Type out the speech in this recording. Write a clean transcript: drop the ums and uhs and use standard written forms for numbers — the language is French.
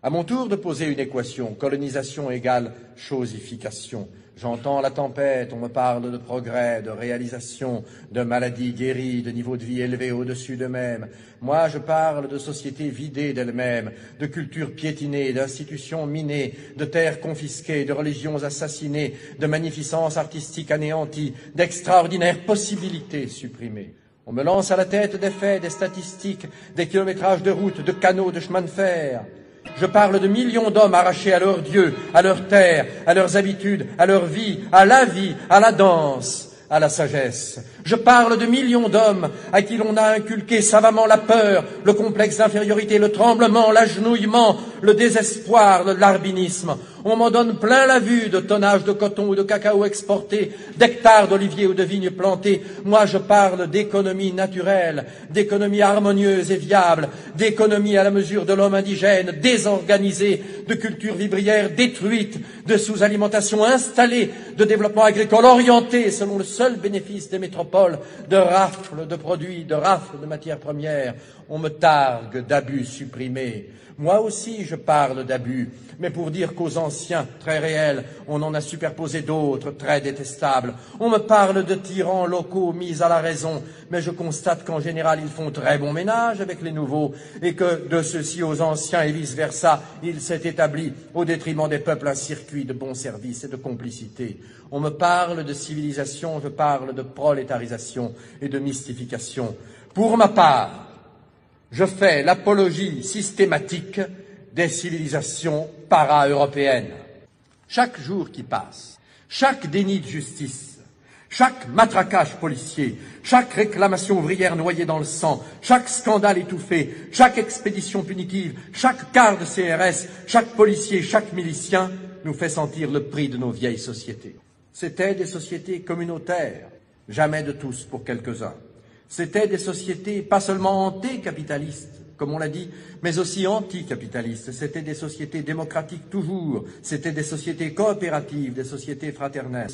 À mon tour de poser une équation, colonisation égale chosification. J'entends la tempête, on me parle de progrès, de réalisation, de maladies guéries, de niveau de vie élevé au-dessus d'eux-mêmes. Moi, je parle de sociétés vidées d'elles-mêmes, de cultures piétinées, d'institutions minées, de terres confisquées, de religions assassinées, de magnificence artistique anéantie, d'extraordinaires possibilités supprimées. On me lance à la tête des faits, des statistiques, des kilométrages de routes, de canaux, de chemins de fer. Je parle de millions d'hommes arrachés à leur Dieu, à leur terre, à leurs habitudes, à leur vie, à la danse, à la sagesse. Je parle de millions d'hommes à qui l'on a inculqué savamment la peur, le complexe d'infériorité, le tremblement, l'agenouillement, le désespoir, le larbinisme. On m'en donne plein la vue de tonnages de coton ou de cacao exportés, d'hectares d'oliviers ou de vignes plantées. Moi, je parle d'économie naturelle, d'économie harmonieuse et viable, d'économie à la mesure de l'homme indigène, désorganisée, de culture vivrière détruite, de sous-alimentation installée, de développement agricole orienté selon le seul bénéfice des métropoles, de rafles de produits, de rafles de matières premières. On me targue d'abus supprimés. Moi aussi, je parle d'abus, mais pour dire qu'aux anciens, très réels, on en a superposé d'autres, très détestables. On me parle de tyrans locaux mis à la raison, mais je constate qu'en général, ils font très bon ménage avec les nouveaux, et que de ceux-ci aux anciens et vice-versa, il s'est établi, au détriment des peuples, un circuit de bons services et de complicité. On me parle de civilisation, je parle de prolétarisation et de mystification. Pour ma part, je fais l'apologie systématique des civilisations para-européennes. Chaque jour qui passe, chaque déni de justice, chaque matraquage policier, chaque réclamation ouvrière noyée dans le sang, chaque scandale étouffé, chaque expédition punitive, chaque quart de CRS, chaque policier, chaque milicien nous fait sentir le prix de nos vieilles sociétés. C'étaient des sociétés communautaires, jamais de tous pour quelques-uns. C'étaient des sociétés pas seulement anticapitalistes, comme on l'a dit, mais aussi anticapitalistes. C'étaient des sociétés démocratiques toujours. C'étaient des sociétés coopératives, des sociétés fraternelles.